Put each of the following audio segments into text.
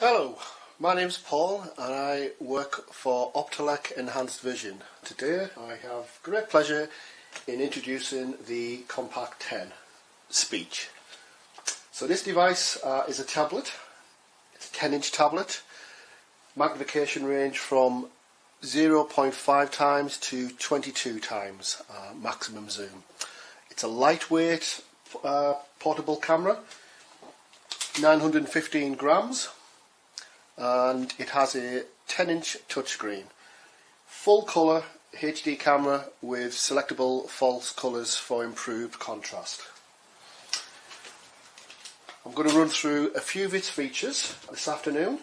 Hello, my name's Paul and I work for Optelec Enhanced Vision. Today I have great pleasure in introducing the Compact 10 Speech. So this device is a tablet. It's a 10-inch tablet. Magnification range from 0.5 times to 22 times maximum zoom. It's a lightweight portable camera, 915 grams. And it has a 10-inch touchscreen, full colour HD camera with selectable false colours for improved contrast. I'm going to run through a few of its features this afternoon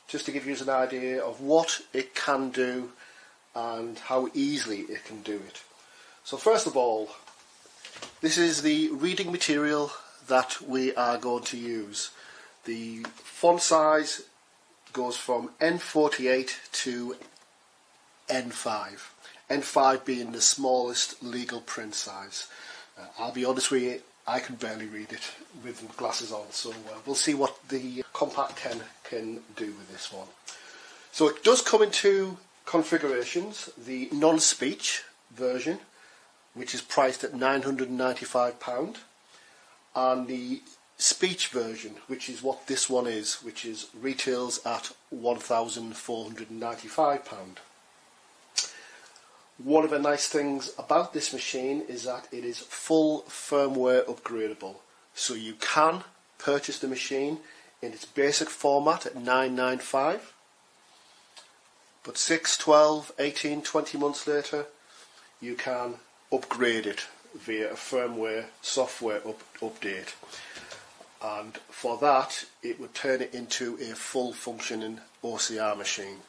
just to give you an idea of what it can do and how easily it can do it. So first of all, this is the reading material that we are going to use. The font size goes from N48 to N5. N5 being the smallest legal print size. I'll be honest with you, I can barely read it with glasses on, so we'll see what the Compact 10 can do with this one. So it does come in two configurations: the non-speech version, which is priced at £995, and the speech version, which is what this one is, which is retails at £1,495. One of the nice things about this machine is that it is full firmware upgradable, so you can purchase the machine in its basic format at £995, but 6, 12, 18, 20 months later you can upgrade it via a firmware software update. And for that it would turn it into a full functioning OCR machine.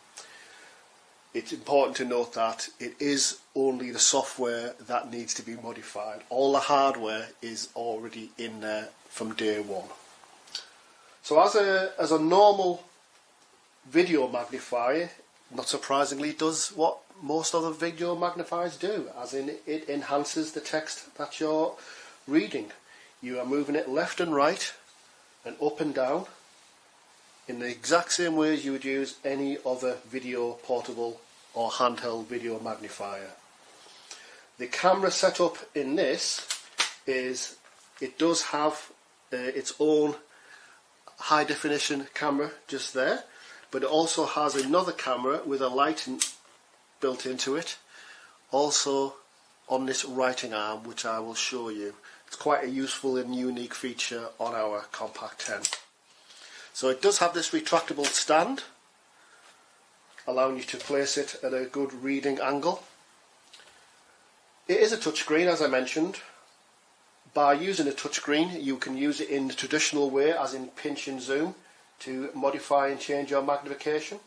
It's important to note that it is only the software that needs to be modified. All the hardware is already in there from day one. So as a normal video magnifier, not surprisingly, it does what most other video magnifiers do, as in it enhances the text that you're reading. You are moving it left and right and up and down in the exact same way as you would use any other video portable or handheld video magnifier. The camera setup in this is, it does have its own high definition camera just there, but it also has another camera with a light built into it, also on this writing arm, which I will show you. It's quite a useful and unique feature on our Compact 10. So it does have this retractable stand, allowing you to place it at a good reading angle. It is a touchscreen, as I mentioned. By using a touchscreen, you can use it in the traditional way, as in pinch and zoom, to modify and change your magnification.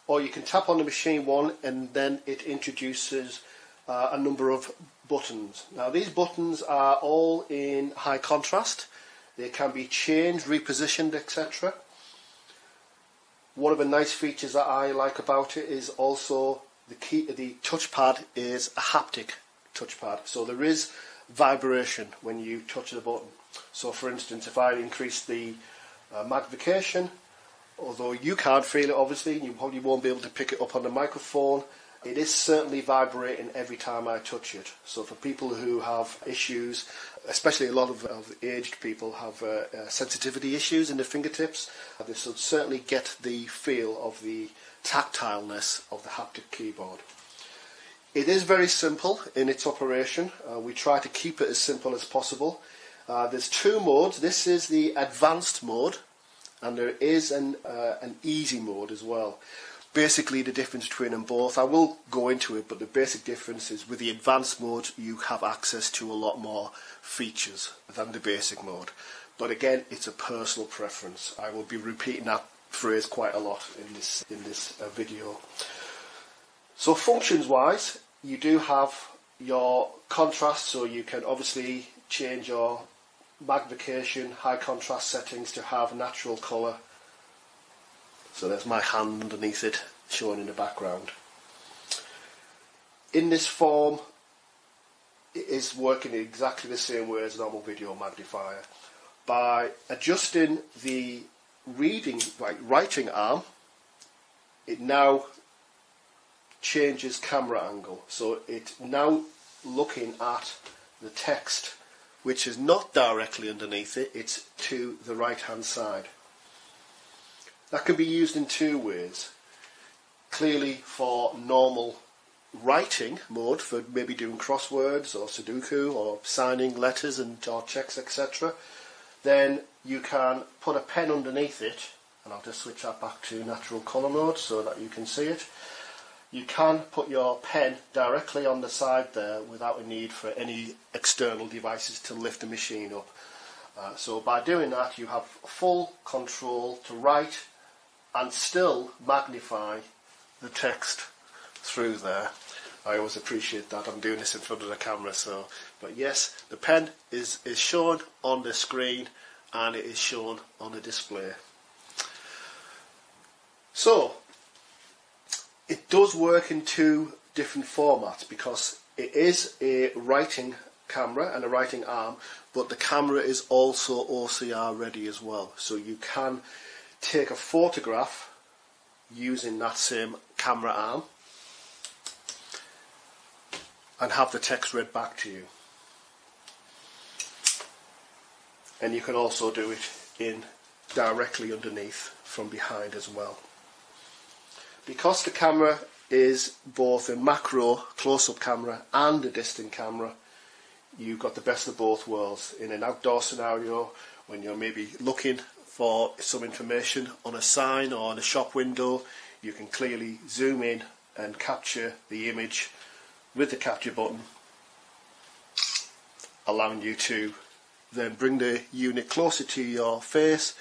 Or you can tap on the machine one and then it introduces a number of buttons. Now these buttons are all in high contrast. They can be changed, repositioned, etc. One of the nice features that I like about it is also the touchpad is a haptic touchpad, so there is vibration when you touch the button. So for instance, if I increase the magnification, although you can't feel it obviously, you probably won't be able to pick it up on the microphone, it is certainly vibrating every time I touch it. So for people who have issues, especially a lot of aged people have sensitivity issues in their fingertips, this will certainly get the feel of the tactileness of the haptic keyboard. It is very simple in its operation. We try to keep it as simple as possible. There's two modes. This is the advanced mode, and there is an easy mode as well. Basically the difference between them both, I will go into it, but the basic difference is with the advanced mode you have access to a lot more features than the basic mode. But again, it's a personal preference. I will be repeating that phrase quite a lot in this video. So functions wise, you do have your contrast, so you can obviously change your magnification, high contrast settings to have natural colour. So there's my hand underneath it showing in the background. In this form, it is working exactly the same way as a normal video magnifier. By adjusting the writing arm, it now changes camera angle. So it's now looking at the text, which is not directly underneath it, it's to the right hand side. That can be used in two ways. Clearly for normal writing mode, for maybe doing crosswords or Sudoku or signing letters or checks, etc. Then you can put a pen underneath it, and I'll just switch that back to natural colour mode so that you can see it. You can put your pen directly on the side there without a need for any external devices to lift the machine up. So by doing that you have full control to write and still magnify the text through there. I always appreciate that. I'm doing this in front of the camera, but yes, the pen is shown on the screen and it is shown on the display. So it does work in two different formats because it is a writing camera and a writing arm, but the camera is also OCR ready as well. So you can take a photograph using that same camera arm and have the text read back to you. And you can also do it in directly underneath from behind as well. Because the camera is both a macro close-up camera and a distant camera, you've got the best of both worlds. In an outdoor scenario, when you're maybe looking for some information on a sign or on a shop window, you can clearly zoom in and capture the image with the capture button, allowing you to then bring the unit closer to your face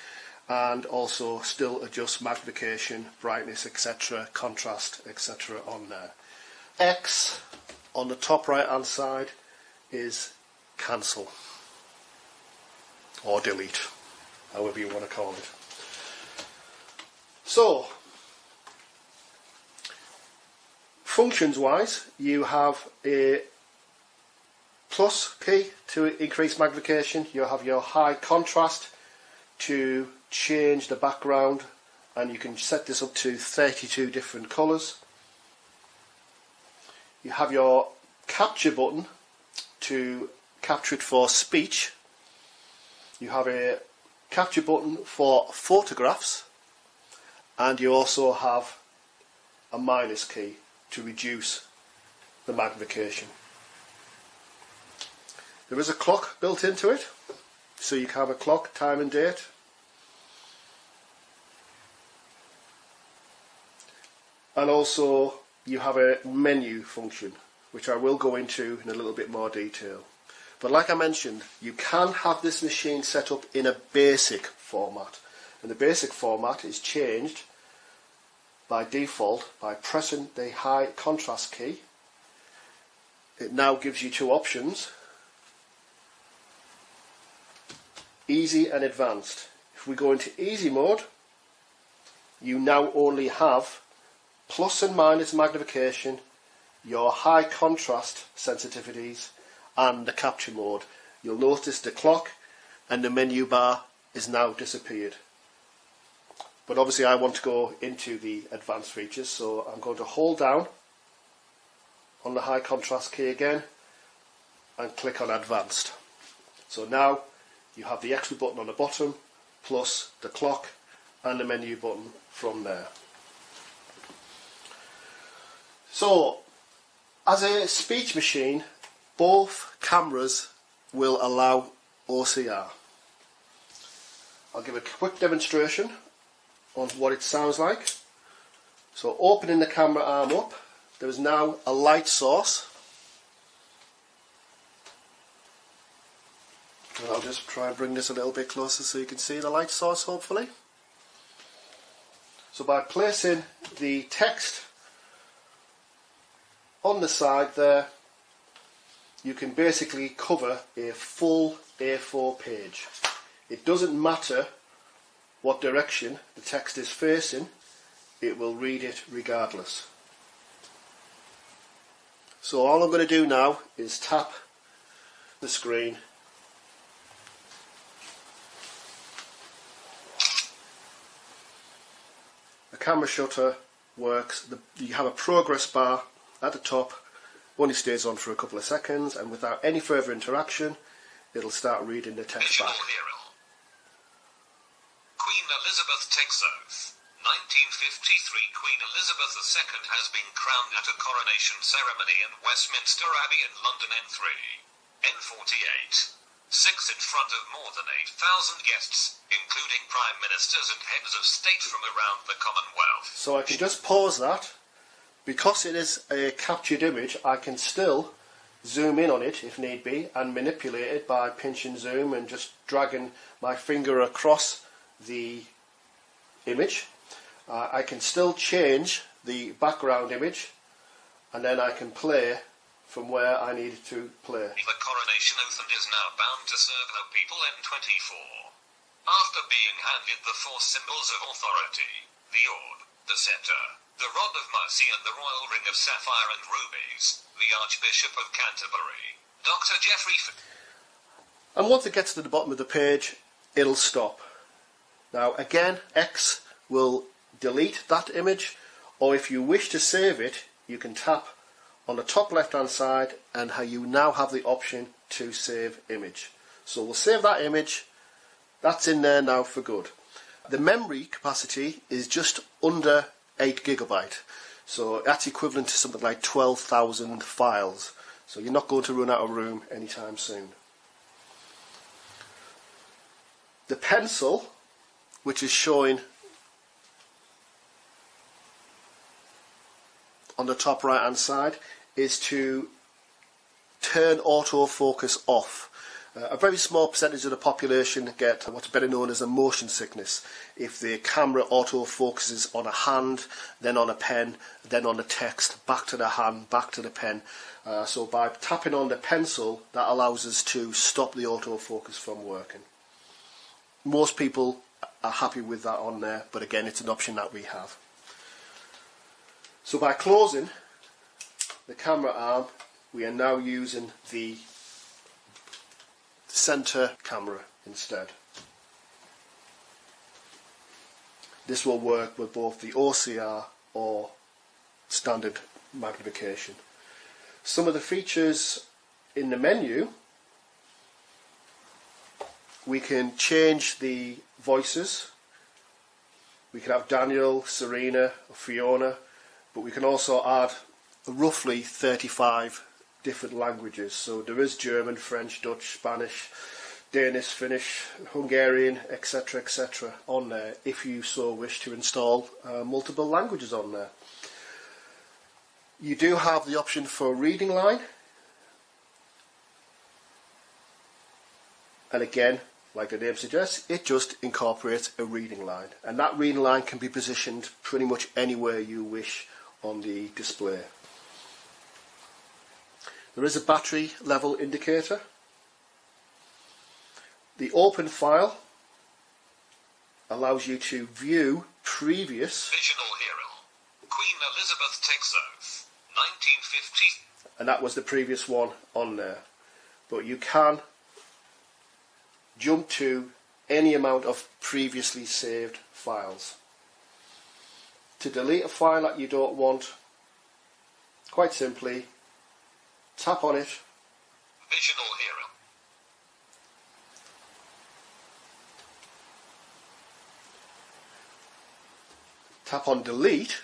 and also still adjust magnification, brightness, etc., contrast, etc. on there. X on the top right hand side is cancel or delete, however you want to call it. So functions wise, you have a plus key to increase magnification, you have your high contrast to change the background, and you can set this up to 32 different colours. You have your capture button to capture it for speech. You have a capture button for photographs, and you also have a minus key to reduce the magnification. There is a clock built into it, so you can have a clock, time and date. And also you have a menu function, which I will go into in a little bit more detail. But like I mentioned, you can have this machine set up in a basic format, and the basic format is changed by default by pressing the high contrast key. It now gives you two options, easy and advanced. If we go into easy mode, you now only have plus and minus magnification, your high contrast sensitivities and the capture mode. You'll notice the clock and the menu bar is now disappeared. But obviously I want to go into the advanced features, so I'm going to hold down on the high contrast key again and click on advanced. So now you have the extra button on the bottom plus the clock and the menu button from there. So as a speech machine, both cameras will allow OCR. I'll give a quick demonstration on what it sounds like. So opening the camera arm up, there is now a light source. And I'll just try and bring this a little bit closer so you can see the light source, hopefully. So by placing the text on the side there, you can basically cover a full A4 page. It doesn't matter what direction the text is facing, it will read it regardless. So all I'm going to do now is tap the screen the camera shutter works. You have a progress bar at the top, only stays on for a couple of seconds, and without any further interaction it'll start reading the text back. Queen Elizabeth takes oath. 1953 Queen Elizabeth II has been crowned at a coronation ceremony in Westminster Abbey in London. N3. N48. 6 in front of more than 8,000 guests, including prime ministers and heads of state from around the Commonwealth. So I can just pause that. Because it is a captured image, I can still zoom in on it if need be and manipulate it by pinch and zoom and just dragging my finger across the image. I can still change the background image, and then I can play from where I need it to play. The coronation oath and is now bound to serve her people N24. After being handed the 4 symbols of authority, the orb, the scepter, the rod of mercy and the royal ring of sapphire and rubies, the Archbishop of Canterbury, Dr. Geoffrey And once it gets to the bottom of the page, it'll stop. Now again, X will delete that image, or if you wish to save it, you can tap on the top left hand side and you now have the option to save image. So we'll save that image. That's in there now for good. The memory capacity is just under 8 GB, so that's equivalent to something like 12,000 files. So you're not going to run out of room anytime soon. The pencil, which is showing on the top right hand side, is to turn autofocus off. A very small percentage of the population get what's better known as a motion sickness. If the camera autofocuses on a hand, then on a pen, then on the text, back to the hand, back to the pen. So by tapping on the pencil, that allows us to stop the autofocus from working. Most people are happy with that on there, but again, it's an option that we have. So by closing the camera arm, we are now using the center camera instead. This will work with both the OCR or standard magnification. Some of the features in the menu, we can change the voices. We can have Daniel, Serena, or Fiona, but we can also add roughly 35 different languages. So there is German, French, Dutch, Spanish, Danish, Finnish, Hungarian, etc., etc. on there, if you so wish to install multiple languages on there. You do have the option for reading line, and again, like the name suggests, it just incorporates a reading line, and that reading line can be positioned pretty much anywhere you wish on the display. There is a battery level indicator. The open file allows you to view previous. Visual hero. Queen Elizabeth takes oath. 1950. And that was the previous one on there. But you can jump to any amount of previously saved files. To delete a file that you don't want, quite simply, tap on it. Visual hero. Tap on delete.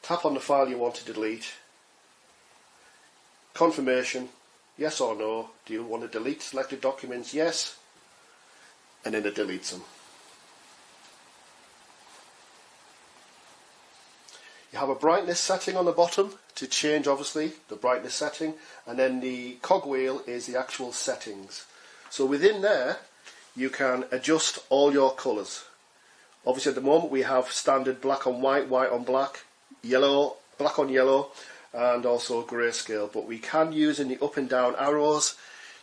Tap on the file you want to delete. Confirmation, yes or no. Do you want to delete selected documents? Yes. And then it deletes them. You have a brightness setting on the bottom to change, obviously, the brightness setting, and then the cogwheel is the actual settings. So within there, you can adjust all your colours. Obviously at the moment we have standard black on white, white on black, yellow, black on yellow, and also grayscale, but we can use in the up and down arrows,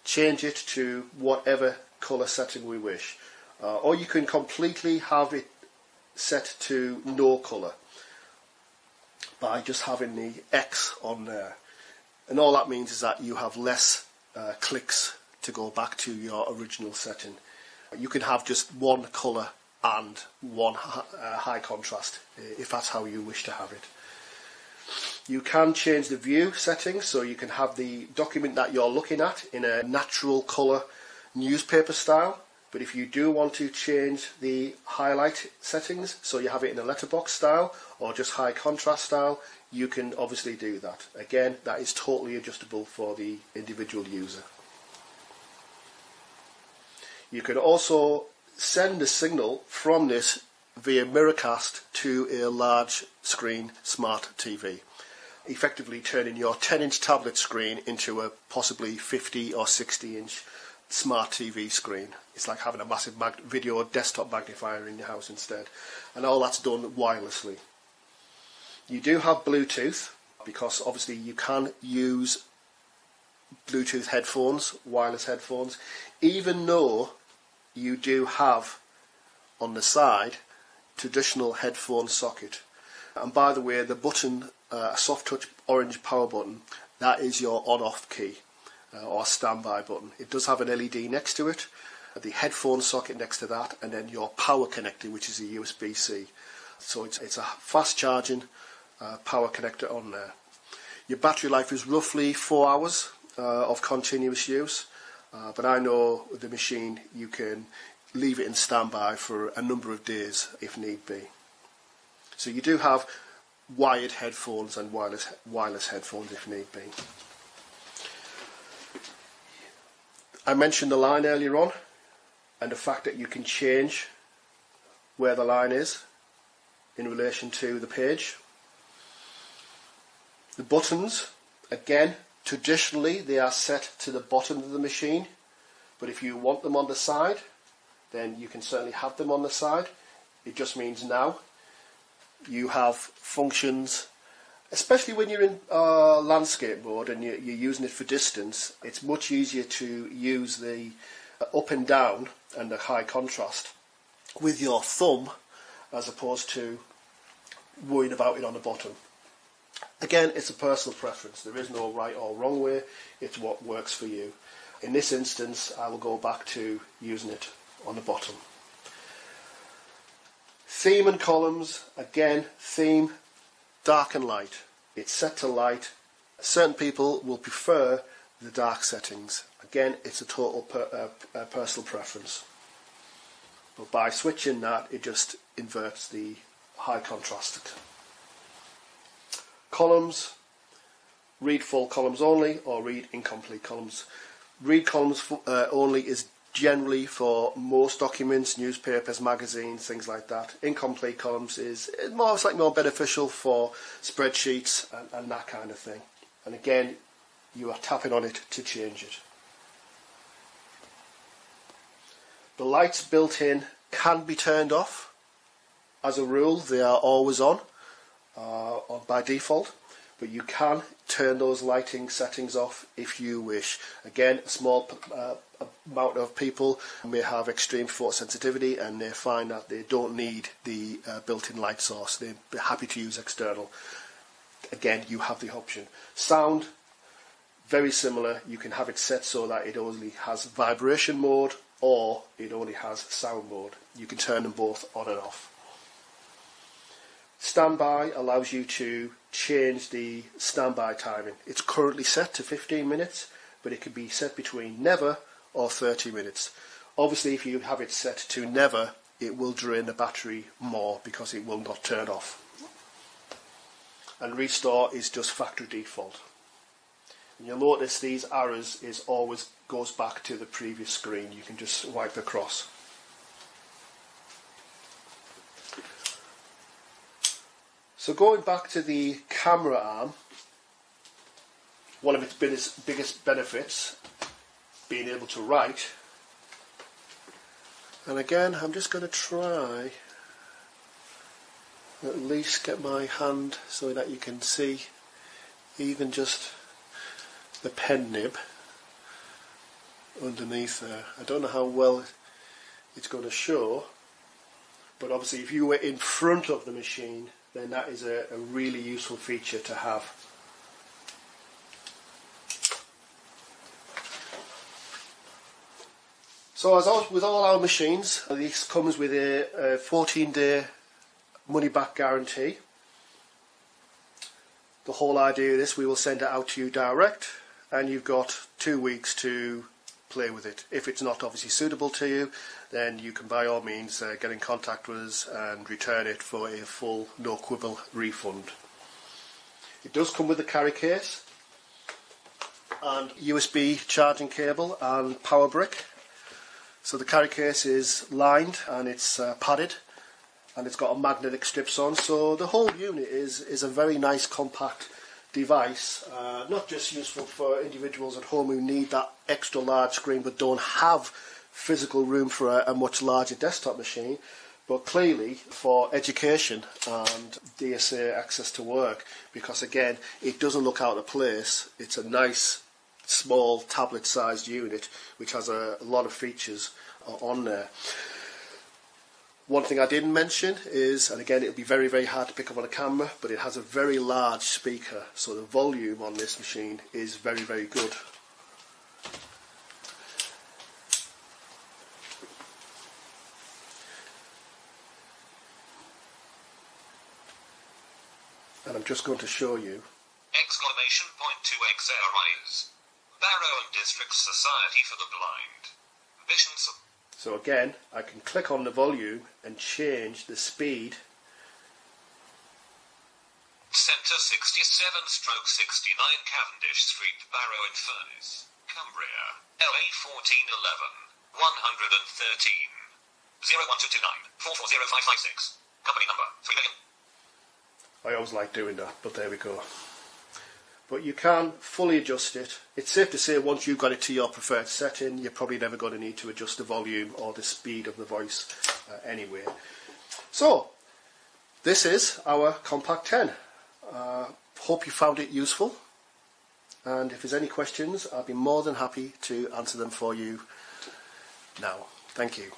change it to whatever colour setting we wish. Or you can completely have it set to no colour by just having the X on there. And all that means is that you have less clicks to go back to your original setting. You can have just one colour and one high contrast, if that's how you wish to have it. You can change the view settings, so you can have the document that you're looking at in a natural colour newspaper style. But if you do want to change the highlight settings, so you have it in a letterbox style or just high contrast style, you can obviously do that. Again, that is totally adjustable for the individual user. You can also send a signal from this via Miracast to a large screen smart TV, effectively turning your 10-inch tablet screen into a possibly 50 or 60-inch smart TV screen. It's like having a massive video desktop magnifier in your house instead, and all that's done wirelessly. You do have Bluetooth, because obviously you can use Bluetooth headphones, wireless headphones, even though you do have on the side traditional headphone socket. And by the way, the button, a soft touch orange power button, that is your on-off key or standby button. It does have an LED next to it, the headphone socket next to that, and then your power connector, which is a USB-C. So it's a fast charging power connector on there. Your battery life is roughly 4 hours of continuous use, but I know with the machine you can leave it in standby for a number of days if need be. So you do have wired headphones and wireless headphones if need be. I mentioned the line earlier on, and the fact that you can change where the line is in relation to the page. The buttons, again, traditionally they are set to the bottom of the machine, but if you want them on the side, then you can certainly have them on the side. It just means now you have functions, especially when you're in landscape mode and you're using it for distance. It's much easier to use the up and down and the high contrast with your thumb as opposed to worrying about it on the bottom. Again, it's a personal preference. There is no right or wrong way. It's what works for you. In this instance, I will go back to using it on the bottom. Theme and columns, again, theme, dark and light. It's set to light. Certain people will prefer the dark settings. Again, it's a total personal preference. But by switching that, it just inverts the high contrast. Columns, read full columns only or read incomplete columns. Read columns only is generally for most documents, newspapers, magazines, things like that. Incomplete columns is slightly more beneficial for spreadsheets and that kind of thing. And again, you are tapping on it to change it. The lights built in can be turned off. As a rule, they are always on by default, but you can turn those lighting settings off if you wish. Again, a small amount of people may have extreme photosensitivity and they find that they don't need the built-in light source. They're happy to use external. Again, you have the option. Sound, very similar. You can have it set so that it only has vibration mode or it only has sound mode. You can turn them both on and off. Standby allows you to change the standby timing. It's currently set to 15 minutes, but it can be set between never or 30 minutes. Obviously, if you have it set to never, it will drain the battery more because it will not turn off. And restore is just factory default. And you'll notice these arrows always goes back to the previous screen. You can just wipe across. So going back to the camera arm, one of its biggest benefits being able to write. And again, I'm just going to try at least get my hand so that you can see even just the pen nib underneath there. I don't know how well it's going to show, but obviously if you were in front of the machine, then that is a really useful feature to have. So as always, with all our machines, this comes with a 14-day money-back guarantee. The whole idea of this, we will send it out to you direct, and you've got 2 weeks to play with it. If it's not obviously suitable to you, then you can by all means get in contact with us and return it for a full no quibble refund. It does come with a carry case and USB charging cable and power brick. So the carry case is lined and it's padded, and it's got a magnetic strips on, so the whole unit is a very nice compact device, not just useful for individuals at home who need that extra large screen but don't have physical room for a much larger desktop machine, but clearly for education and dare say access to work, because again it doesn't look out of place. It's a nice small tablet sized unit which has a lot of features on there. One thing I didn't mention is, and again it'll be very hard to pick up on a camera, but it has a very large speaker, so the volume on this machine is very good. And I'm just going to show you. Exclamation point to Xerise. Barrow and District Society for the Blind. Vision. So again, I can click on the volume and change the speed. Centre 67/69 Cavendish Street, Barrow in Furness, Cumbria, LA 1411 113 01229 440556. Company number 3 million. I always like doing that, but there we go. But you can fully adjust it. It's safe to say once you've got it to your preferred setting, you're probably never going to need to adjust the volume or the speed of the voice anyway. So, this is our Compact 10. Hope you found it useful. And if there's any questions, I'll be more than happy to answer them for you now. Thank you.